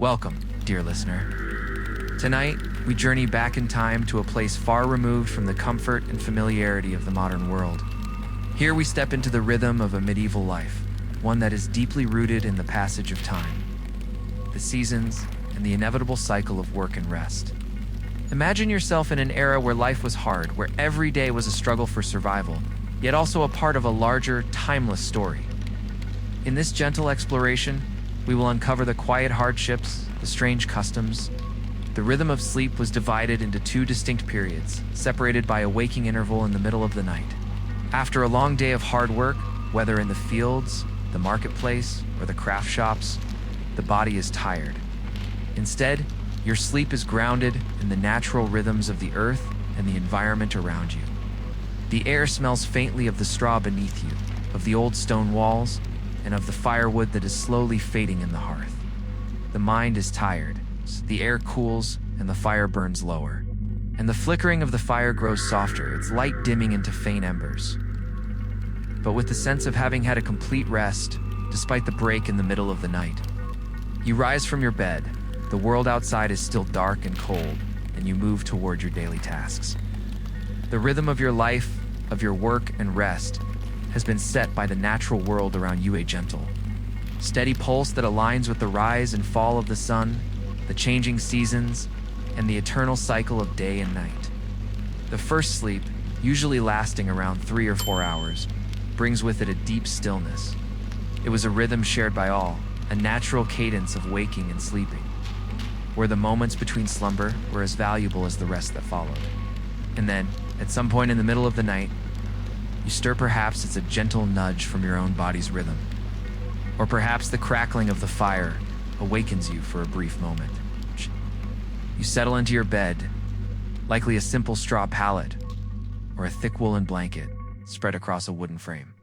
Welcome, dear listener. Tonight, we journey back in time to a place far removed from the comfort and familiarity of the modern world. Here we step into the rhythm of a medieval life, one that is deeply rooted in the passage of time, the seasons, and the inevitable cycle of work and rest. Imagine yourself in an era where life was hard, where every day was a struggle for survival, yet also a part of a larger, timeless story. In this gentle exploration, we will uncover the quiet hardships, the strange customs. The rhythm of sleep was divided into two distinct periods, separated by a waking interval in the middle of the night. After a long day of hard work, whether in the fields, the marketplace, or the craft shops, the body is tired. Instead, your sleep is grounded in the natural rhythms of the earth and the environment around you. The air smells faintly of the straw beneath you, of the old stone walls, and of the firewood that is slowly fading in the hearth. The mind is tired, so the air cools and the fire burns lower, and the flickering of the fire grows softer, its light dimming into faint embers. But with the sense of having had a complete rest, despite the break in the middle of the night, you rise from your bed. The world outside is still dark and cold, and you move toward your daily tasks. The rhythm of your life, of your work and rest, has been set by the natural world around you, a gentle, steady pulse that aligns with the rise and fall of the sun, the changing seasons, and the eternal cycle of day and night. The first sleep, usually lasting around 3 or 4 hours, brings with it a deep stillness. It was a rhythm shared by all, a natural cadence of waking and sleeping, where the moments between slumber were as valuable as the rest that followed. And then, at some point in the middle of the night, you stir. Perhaps it's a gentle nudge from your own body's rhythm. Or perhaps the crackling of the fire awakens you for a brief moment. You settle into your bed, likely a simple straw pallet or a thick woolen blanket spread across a wooden frame.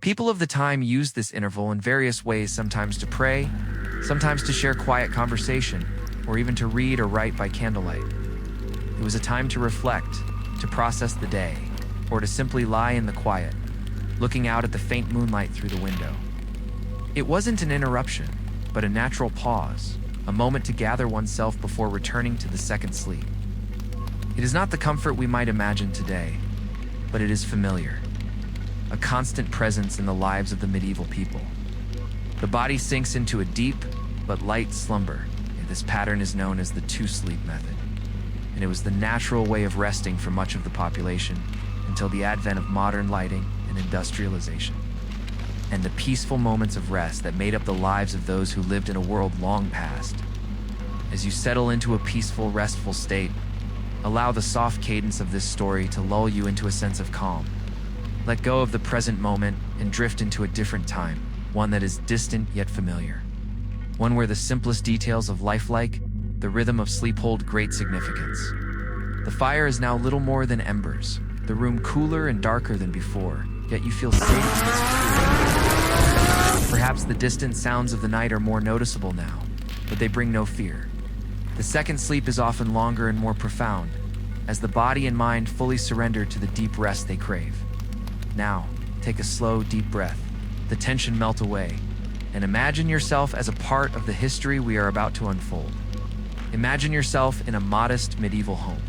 People of the time used this interval in various ways, sometimes to pray, sometimes to share quiet conversation, or even to read or write by candlelight. It was a time to reflect, to process the day, or to simply lie in the quiet, looking out at the faint moonlight through the window. It wasn't an interruption, but a natural pause, a moment to gather oneself before returning to the second sleep. It is not the comfort we might imagine today, but it is familiar, a constant presence in the lives of the medieval people. The body sinks into a deep but light slumber. This pattern is known as the two-sleep method, and it was the natural way of resting for much of the population until the advent of modern lighting and industrialization, and the peaceful moments of rest that made up the lives of those who lived in a world long past. As you settle into a peaceful, restful state, allow the soft cadence of this story to lull you into a sense of calm. Let go of the present moment and drift into a different time, one that is distant yet familiar. One where the simplest details of life, like the rhythm of sleep, hold great significance. The fire is now little more than embers, the room cooler and darker than before, yet you feel safe in its purity. Perhaps the distant sounds of the night are more noticeable now, but they bring no fear. The second sleep is often longer and more profound, as the body and mind fully surrender to the deep rest they crave. Now, take a slow, deep breath, the tension melt away, and imagine yourself as a part of the history we are about to unfold. Imagine yourself in a modest medieval home.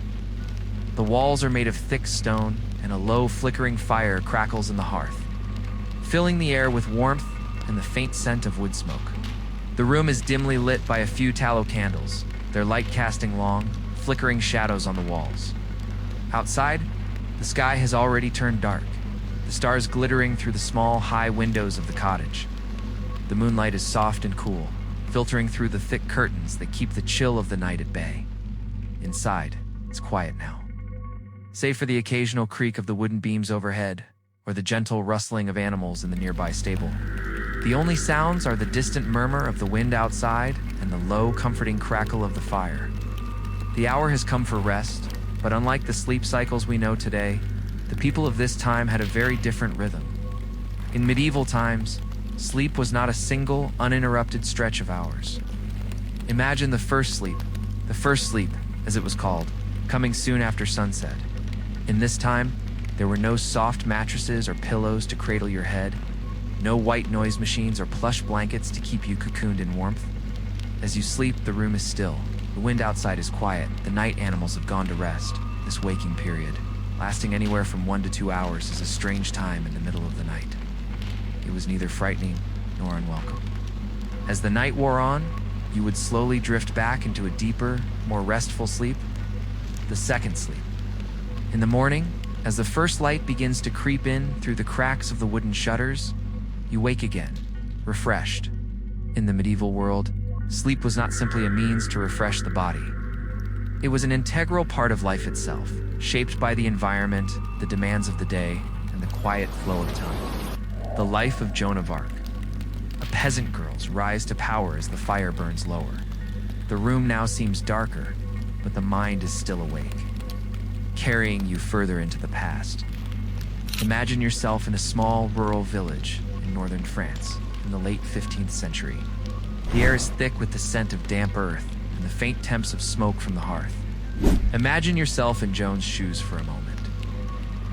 The walls are made of thick stone, and a low, flickering fire crackles in the hearth, filling the air with warmth and the faint scent of wood smoke. The room is dimly lit by a few tallow candles, their light casting long, flickering shadows on the walls. Outside, the sky has already turned dark, the stars glittering through the small, high windows of the cottage. The moonlight is soft and cool, filtering through the thick curtains that keep the chill of the night at bay. Inside, it's quiet now, save for the occasional creak of the wooden beams overhead or the gentle rustling of animals in the nearby stable. The only sounds are the distant murmur of the wind outside and the low, comforting crackle of the fire. The hour has come for rest, but unlike the sleep cycles we know today, the people of this time had a very different rhythm. In medieval times, sleep was not a single, uninterrupted stretch of hours. Imagine the first sleep, as it was called, coming soon after sunset. In this time, there were no soft mattresses or pillows to cradle your head, no white noise machines or plush blankets to keep you cocooned in warmth. As you sleep, the room is still. The wind outside is quiet. The night animals have gone to rest. This waking period, lasting anywhere from 1 to 2 hours, is a strange time in the middle of the night. It was neither frightening nor unwelcome. As the night wore on, you would slowly drift back into a deeper, more restful sleep, the second sleep. In the morning, as the first light begins to creep in through the cracks of the wooden shutters, you wake again, refreshed. In the medieval world, sleep was not simply a means to refresh the body. It was an integral part of life itself, shaped by the environment, the demands of the day, and the quiet flow of time. The life of Joan of Arc, a peasant girl's rise to power as the fire burns lower. The room now seems darker, but the mind is still awake, carrying you further into the past. Imagine yourself in a small rural village in northern France in the late 15th century. The air is thick with the scent of damp earth and the faint temps of smoke from the hearth. Imagine yourself in Joan's shoes for a moment.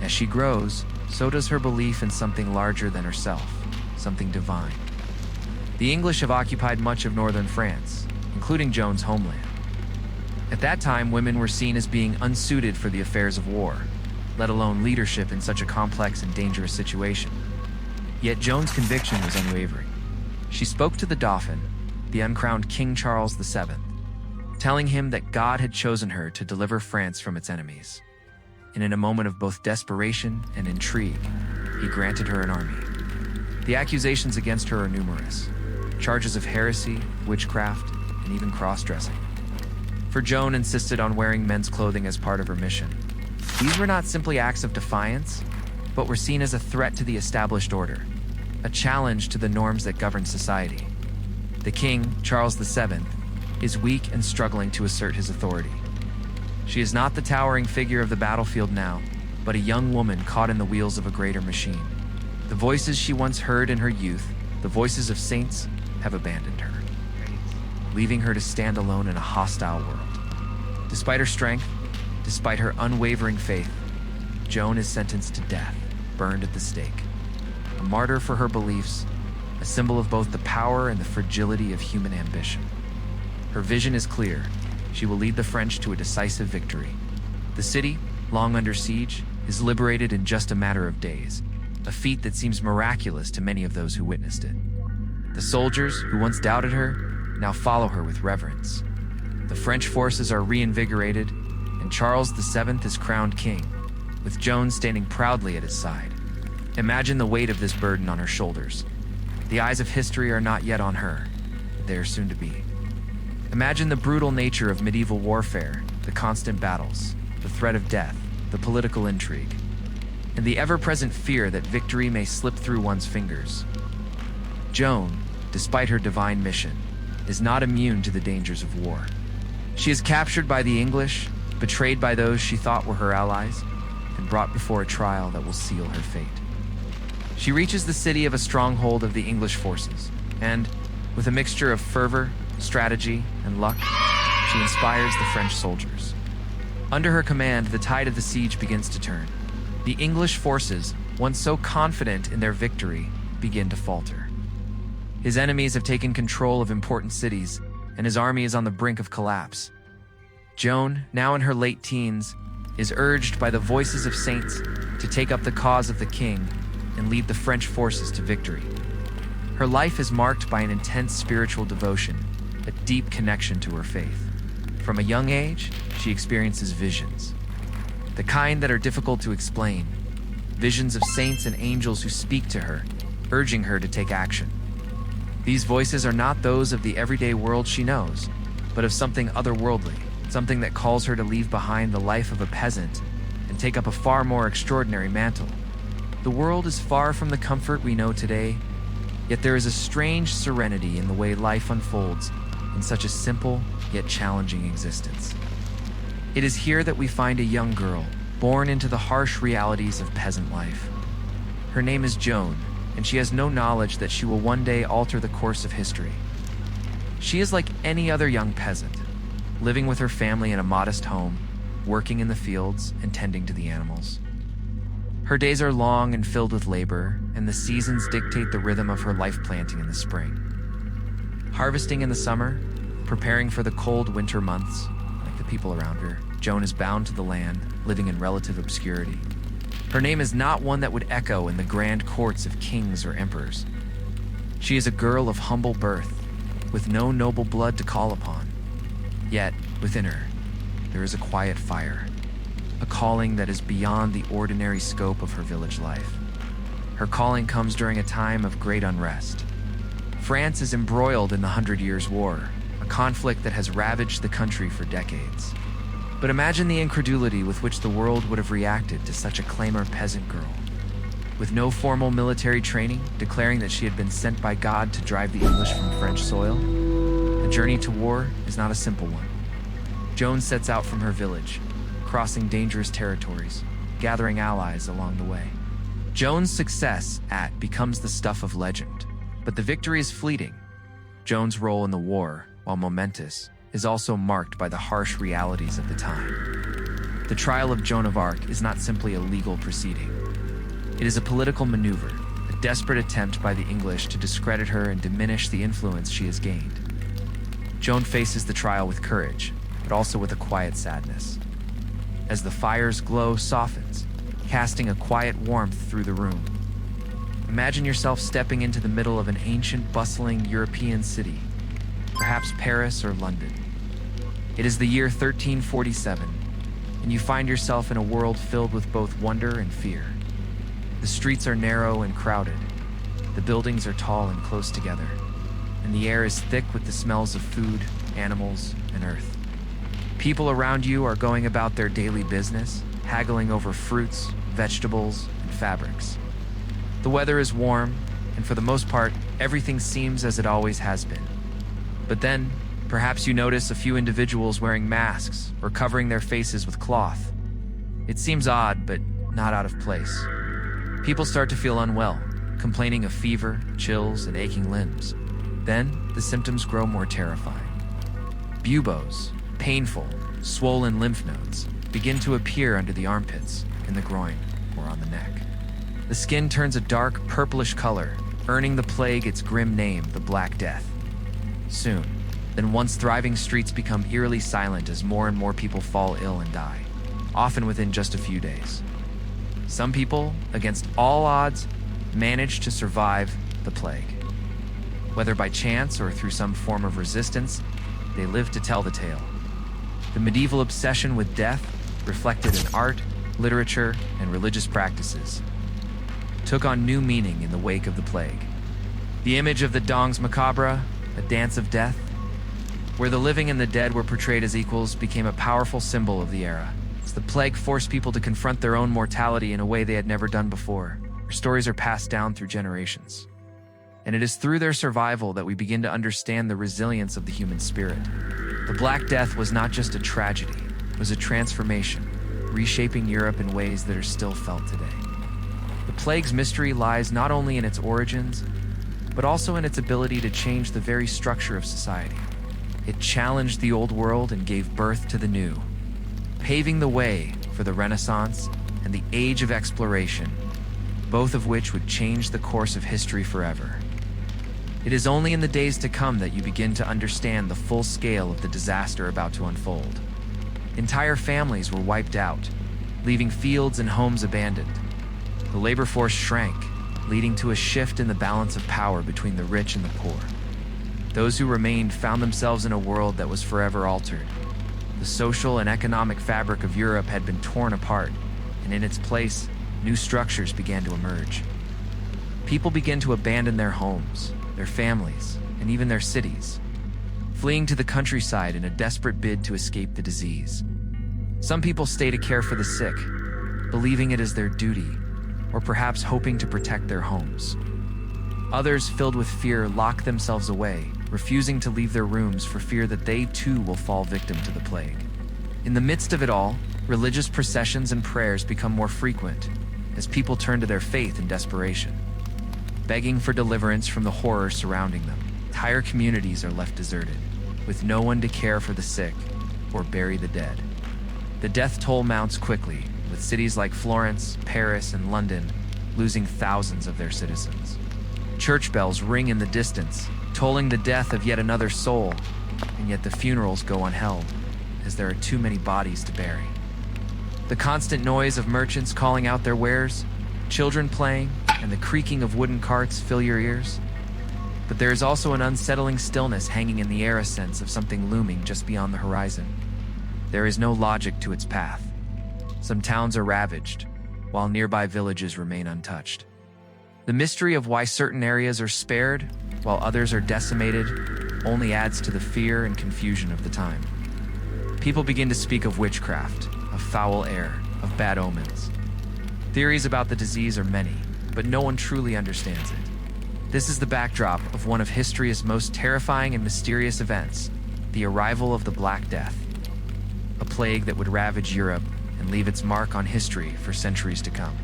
As she grows, so does her belief in something larger than herself, something divine. The English have occupied much of northern France, including Joan's homeland. At that time, women were seen as being unsuited for the affairs of war, let alone leadership in such a complex and dangerous situation. Yet Joan's conviction was unwavering. She spoke to the Dauphin, the uncrowned King Charles VII, telling him that God had chosen her to deliver France from its enemies. And in a moment of both desperation and intrigue, he granted her an army. The accusations against her are numerous: charges of heresy, witchcraft, and even cross-dressing. For Joan insisted on wearing men's clothing as part of her mission. These were not simply acts of defiance, but were seen as a threat to the established order, a challenge to the norms that govern society. The king, Charles VII, is weak and struggling to assert his authority. She is not the towering figure of the battlefield now, but a young woman caught in the wheels of a greater machine. The voices she once heard in her youth, the voices of saints, have abandoned her, leaving her to stand alone in a hostile world. Despite her strength, despite her unwavering faith, Joan is sentenced to death, burned at the stake. A martyr for her beliefs, a symbol of both the power and the fragility of human ambition. Her vision is clear. She will lead the French to a decisive victory. The city, long under siege, is liberated in just a matter of days, a feat that seems miraculous to many of those who witnessed it. The soldiers, who once doubted her, now follow her with reverence. The French forces are reinvigorated, and Charles VII is crowned king, with Joan standing proudly at his side. Imagine the weight of this burden on her shoulders. The eyes of history are not yet on her, but they are soon to be. Imagine the brutal nature of medieval warfare, the constant battles, the threat of death, the political intrigue, and the ever-present fear that victory may slip through one's fingers. Joan, despite her divine mission, is not immune to the dangers of war. She is captured by the English, betrayed by those she thought were her allies, and brought before a trial that will seal her fate. She reaches the city of a stronghold of the English forces, and, with a mixture of fervor, strategy, and luck, she inspires the French soldiers. Under her command, the tide of the siege begins to turn. The English forces, once so confident in their victory, begin to falter. His enemies have taken control of important cities, and his army is on the brink of collapse. Joan, now in her late teens, is urged by the voices of saints to take up the cause of the king and lead the French forces to victory. Her life is marked by an intense spiritual devotion, a deep connection to her faith. From a young age, she experiences visions, the kind that are difficult to explain, visions of saints and angels who speak to her, urging her to take action. These voices are not those of the everyday world she knows, but of something otherworldly, something that calls her to leave behind the life of a peasant and take up a far more extraordinary mantle. The world is far from the comfort we know today, yet there is a strange serenity in the way life unfolds in such a simple yet challenging existence. It is here that we find a young girl, born into the harsh realities of peasant life. Her name is Joan, and she has no knowledge that she will one day alter the course of history. She is like any other young peasant, living with her family in a modest home, working in the fields and tending to the animals. Her days are long and filled with labor, and the seasons dictate the rhythm of her life planting in the spring, harvesting in the summer, Preparing for the cold winter months, like the people around her, Joan is bound to the land, living in relative obscurity. Her name is not one that would echo in the grand courts of kings or emperors. She is a girl of humble birth, with no noble blood to call upon. Yet, within her, there is a quiet fire, a calling that is beyond the ordinary scope of her village life. Her calling comes during a time of great unrest. France is embroiled in the 100 Years' War, a conflict that has ravaged the country for decades. But imagine the incredulity with which the world would have reacted to such a clamor peasant girl. With no formal military training, declaring that she had been sent by God to drive the English from French soil, the journey to war is not a simple one. Joan sets out from her village, crossing dangerous territories, gathering allies along the way. Joan's success becomes the stuff of legend, but the victory is fleeting. Joan's role in the war, while momentous, is also marked by the harsh realities of the time. The trial of Joan of Arc is not simply a legal proceeding. It is a political maneuver, a desperate attempt by the English to discredit her and diminish the influence she has gained. Joan faces the trial with courage, but also with a quiet sadness. As the fire's glow softens, casting a quiet warmth through the room. Imagine yourself stepping into the middle of an ancient, bustling European city, perhaps Paris or London. It is the year 1347, and you find yourself in a world filled with both wonder and fear. The streets are narrow and crowded, the buildings are tall and close together, and the air is thick with the smells of food, animals, and earth. People around you are going about their daily business, haggling over fruits, vegetables, and fabrics. The weather is warm, and for the most part, everything seems as it always has been. But then, perhaps you notice a few individuals wearing masks or covering their faces with cloth. It seems odd, but not out of place. People start to feel unwell, complaining of fever, chills, and aching limbs. Then, the symptoms grow more terrifying. Buboes, painful, swollen lymph nodes, begin to appear under the armpits, in the groin, or on the neck. The skin turns a dark, purplish color, earning the plague its grim name, the Black Death. Soon, then once thriving streets become eerily silent as more and more people fall ill and die, often within just a few days. Some people, against all odds, manage to survive the plague. Whether by chance or through some form of resistance, they live to tell the tale. The medieval obsession with death, reflected in art, literature, and religious practices, took on new meaning in the wake of the plague. The image of the Danse Macabre, a dance of death, where the living and the dead were portrayed as equals, became a powerful symbol of the era. As the plague forced people to confront their own mortality in a way they had never done before, their stories are passed down through generations. And it is through their survival that we begin to understand the resilience of the human spirit. The Black Death was not just a tragedy, it was a transformation, reshaping Europe in ways that are still felt today. The plague's mystery lies not only in its origins, but also in its ability to change the very structure of society. It challenged the old world and gave birth to the new, paving the way for the Renaissance and the Age of Exploration, both of which would change the course of history forever. It is only in the days to come that you begin to understand the full scale of the disaster about to unfold. Entire families were wiped out, leaving fields and homes abandoned. The labor force shrank, leading to a shift in the balance of power between the rich and the poor. Those who remained found themselves in a world that was forever altered. The social and economic fabric of Europe had been torn apart, and in its place, new structures began to emerge. People began to abandon their homes, their families, and even their cities, fleeing to the countryside in a desperate bid to escape the disease. Some people stay to care for the sick, believing it is their duty, or perhaps hoping to protect their homes. Others, filled with fear, lock themselves away, refusing to leave their rooms for fear that they too will fall victim to the plague. In the midst of it all, religious processions and prayers become more frequent as people turn to their faith in desperation. Begging for deliverance from the horror surrounding them, entire communities are left deserted, with no one to care for the sick or bury the dead. The death toll mounts quickly, with cities like Florence, Paris, and London losing thousands of their citizens. Church bells ring in the distance, tolling the death of yet another soul, and yet the funerals go unheld, as there are too many bodies to bury. The constant noise of merchants calling out their wares, children playing, and the creaking of wooden carts fill your ears. But there is also an unsettling stillness hanging in the air, a sense of something looming just beyond the horizon. There is no logic to its path. Some towns are ravaged, while nearby villages remain untouched. The mystery of why certain areas are spared, while others are decimated, only adds to the fear and confusion of the time. People begin to speak of witchcraft, of foul air, of bad omens. Theories about the disease are many, but no one truly understands it. This is the backdrop of one of history's most terrifying and mysterious events, the arrival of the Black Death, a plague that would ravage Europe and leave its mark on history for centuries to come.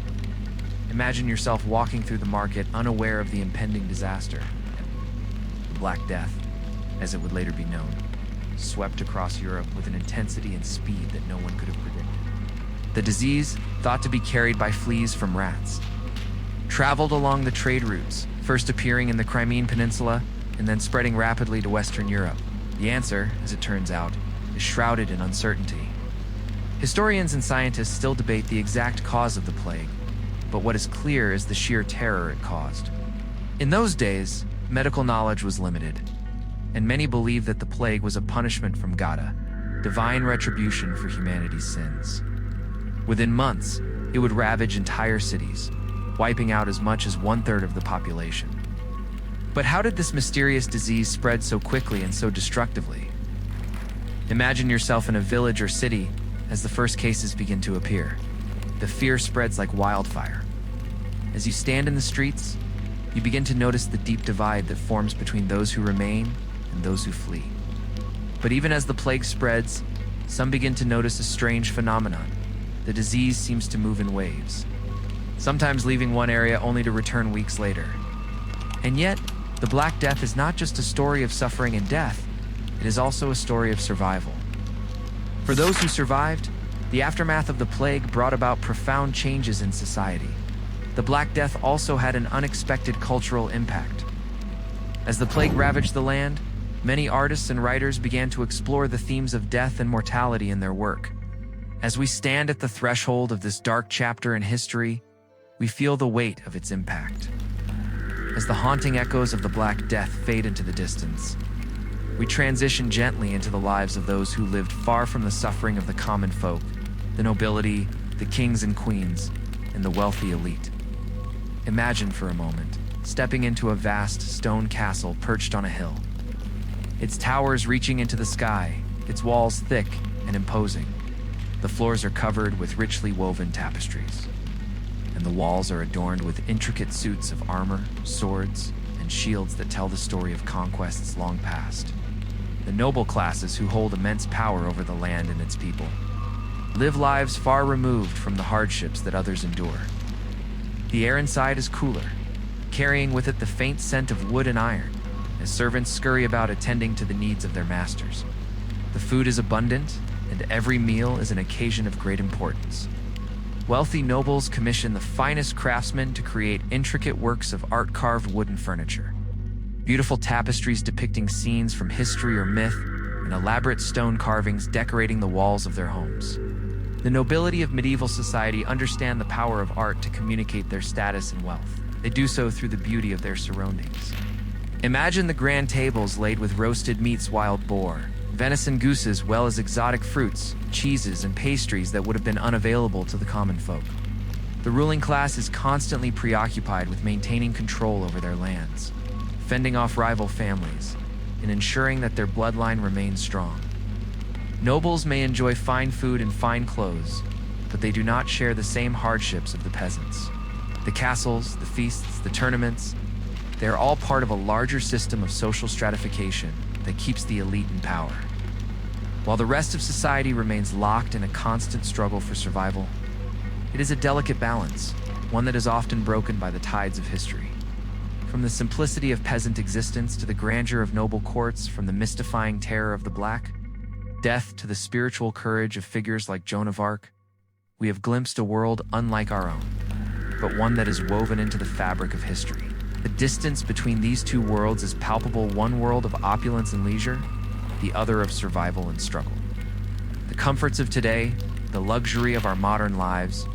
Imagine yourself walking through the market unaware of the impending disaster. The Black Death, as it would later be known, swept across Europe with an intensity and speed that no one could have predicted. The disease, thought to be carried by fleas from rats, traveled along the trade routes, first appearing in the Crimean Peninsula and then spreading rapidly to Western Europe. The answer, as it turns out, is shrouded in uncertainty. Historians and scientists still debate the exact cause of the plague, but what is clear is the sheer terror it caused. In those days, medical knowledge was limited, and many believed that the plague was a punishment from God, divine retribution for humanity's sins. Within months, it would ravage entire cities, wiping out as much as 1/3 of the population. But how did this mysterious disease spread so quickly and so destructively? Imagine yourself in a village or city as the first cases begin to appear. The fear spreads like wildfire. As you stand in the streets, you begin to notice the deep divide that forms between those who remain and those who flee. But even as the plague spreads, some begin to notice a strange phenomenon. The disease seems to move in waves, sometimes leaving one area only to return weeks later. And yet, the Black Death is not just a story of suffering and death, it is also a story of survival. For those who survived, the aftermath of the plague brought about profound changes in society. The Black Death also had an unexpected cultural impact. As the plague ravaged the land, many artists and writers began to explore the themes of death and mortality in their work. As we stand at the threshold of this dark chapter in history, we feel the weight of its impact. As the haunting echoes of the Black Death fade into the distance, we transition gently into the lives of those who lived far from the suffering of the common folk, the nobility, the kings and queens, and the wealthy elite. Imagine for a moment stepping into a vast stone castle perched on a hill. Its towers reaching into the sky, its walls thick and imposing. The floors are covered with richly woven tapestries, and the walls are adorned with intricate suits of armor, swords, and shields that tell the story of conquests long past. The noble classes who hold immense power over the land and its people live lives far removed from the hardships that others endure. The air inside is cooler, carrying with it the faint scent of wood and iron, as servants scurry about attending to the needs of their masters. The food is abundant, and every meal is an occasion of great importance. Wealthy nobles commission the finest craftsmen to create intricate works of art-carved wooden furniture. Beautiful tapestries depicting scenes from history or myth, and elaborate stone carvings decorating the walls of their homes. The nobility of medieval society understand the power of art to communicate their status and wealth. They do so through the beauty of their surroundings. Imagine the grand tables laid with roasted meats, wild boar, venison gooses, well as exotic fruits, cheeses, and pastries that would have been unavailable to the common folk. The ruling class is constantly preoccupied with maintaining control over their lands, fending off rival families, and ensuring that their bloodline remains strong. Nobles may enjoy fine food and fine clothes, but they do not share the same hardships of the peasants. The castles, the feasts, the tournaments, they are all part of a larger system of social stratification that keeps the elite in power. While the rest of society remains locked in a constant struggle for survival, it is a delicate balance, one that is often broken by the tides of history. From the simplicity of peasant existence to the grandeur of noble courts, from the mystifying terror of the Black Death to the spiritual courage of figures like Joan of Arc, we have glimpsed a world unlike our own, but one that is woven into the fabric of history. The distance between these two worlds is palpable, one world of opulence and leisure, the other of survival and struggle. The comforts of today, the luxury of our modern lives,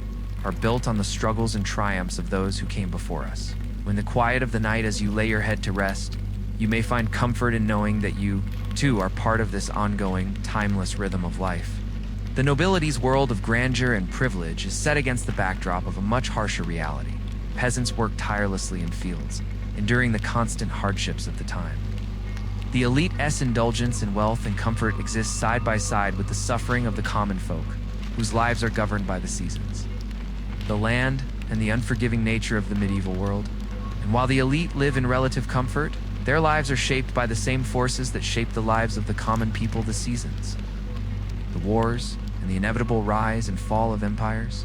are built on the struggles and triumphs of those who came before us. When the quiet of the night as you lay your head to rest, you may find comfort in knowing that you, too, are part of this ongoing, timeless rhythm of life. The nobility's world of grandeur and privilege is set against the backdrop of a much harsher reality. Peasants work tirelessly in fields, enduring the constant hardships of the time. The elite's indulgence in wealth and comfort exists side by side with the suffering of the common folk, whose lives are governed by the seasons, the land, and the unforgiving nature of the medieval world. And while the elite live in relative comfort, their lives are shaped by the same forces that shape the lives of the common people, the seasons, the wars, and the inevitable rise and fall of empires.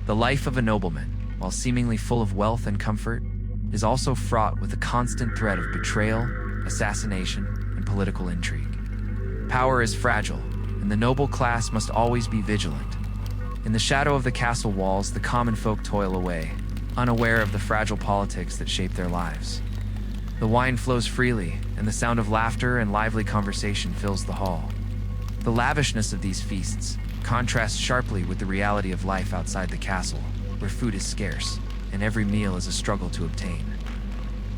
The life of a nobleman, while seemingly full of wealth and comfort, is also fraught with a constant threat of betrayal, assassination, and political intrigue. Power is fragile, and the noble class must always be vigilant. In the shadow of the castle walls, the common folk toil away, unaware of the fragile politics that shape their lives. The wine flows freely, and the sound of laughter and lively conversation fills the hall. The lavishness of these feasts contrasts sharply with the reality of life outside the castle, where food is scarce, and every meal is a struggle to obtain.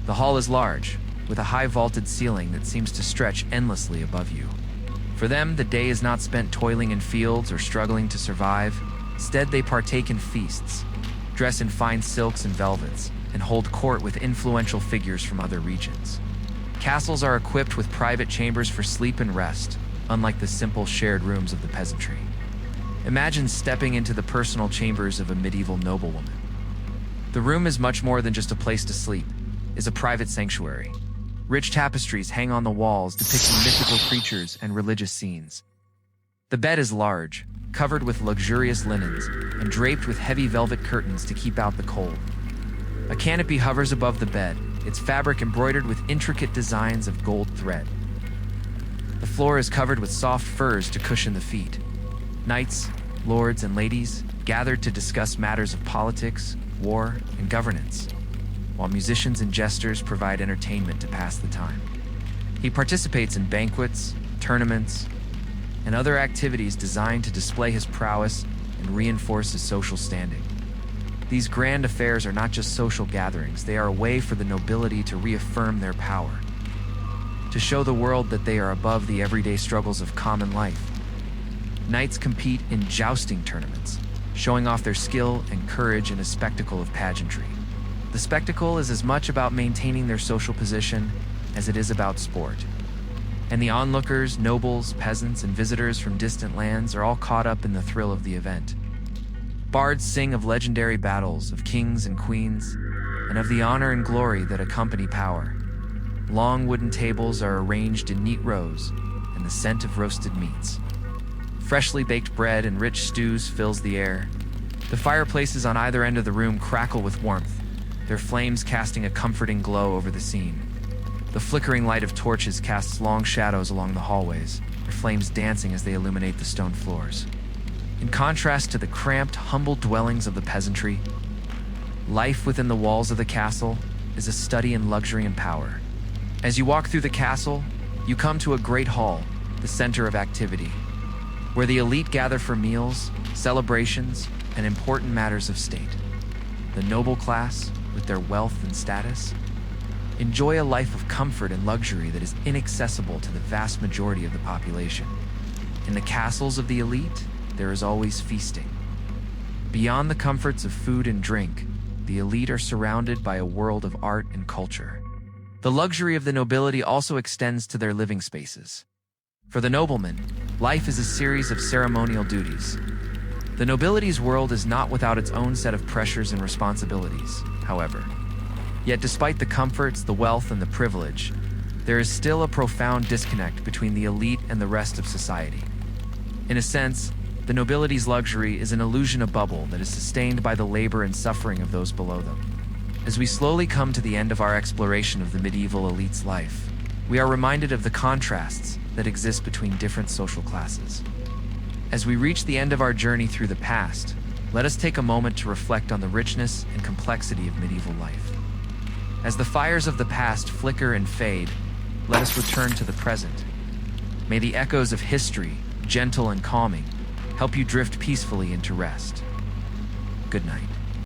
The hall is large, with a high vaulted ceiling that seems to stretch endlessly above you. For them, the day is not spent toiling in fields or struggling to survive. Instead, they partake in feasts, dress in fine silks and velvets, and hold court with influential figures from other regions. Castles are equipped with private chambers for sleep and rest, unlike the simple shared rooms of the peasantry. Imagine stepping into the personal chambers of a medieval noblewoman. The room is much more than just a place to sleep. It is a private sanctuary. Rich tapestries hang on the walls depicting mythical creatures and religious scenes. The bed is large, covered with luxurious linens, and draped with heavy velvet curtains to keep out the cold. A canopy hovers above the bed, its fabric embroidered with intricate designs of gold thread. The floor is covered with soft furs to cushion the feet. Knights, lords, and ladies gathered to discuss matters of politics, war, and governance, while musicians and jesters provide entertainment to pass the time. He participates in banquets, tournaments, and other activities designed to display his prowess and reinforce his social standing. These grand affairs are not just social gatherings, they are a way for the nobility to reaffirm their power, to show the world that they are above the everyday struggles of common life. Knights compete in jousting tournaments, showing off their skill and courage in a spectacle of pageantry. The spectacle is as much about maintaining their social position as it is about sport. And the onlookers, nobles, peasants, and visitors from distant lands are all caught up in the thrill of the event. Bards sing of legendary battles, of kings and queens, and of the honor and glory that accompany power. Long wooden tables are arranged in neat rows, and the scent of roasted meats, freshly baked bread, and rich stews fills the air. The fireplaces on either end of the room crackle with warmth, their flames casting a comforting glow over the scene. The flickering light of torches casts long shadows along the hallways, their flames dancing as they illuminate the stone floors. In contrast to the cramped, humble dwellings of the peasantry, life within the walls of the castle is a study in luxury and power. As you walk through the castle, you come to a great hall, the center of activity, where the elite gather for meals, celebrations, and important matters of state. The noble class, with their wealth and status, enjoy a life of comfort and luxury that is inaccessible to the vast majority of the population. In the castles of the elite, there is always feasting. Beyond the comforts of food and drink, the elite are surrounded by a world of art and culture. The luxury of the nobility also extends to their living spaces. For the nobleman, life is a series of ceremonial duties. The nobility's world is not without its own set of pressures and responsibilities, however. Yet despite the comforts, the wealth, and the privilege, there is still a profound disconnect between the elite and the rest of society. In a sense, the nobility's luxury is an illusion, a bubble that is sustained by the labor and suffering of those below them. As we slowly come to the end of our exploration of the medieval elite's life, we are reminded of the contrasts that exist between different social classes. As we reach the end of our journey through the past, let us take a moment to reflect on the richness and complexity of medieval life. As the fires of the past flicker and fade, let us return to the present, May the echoes of history, gentle and calming, help you drift peacefully into rest. Good night.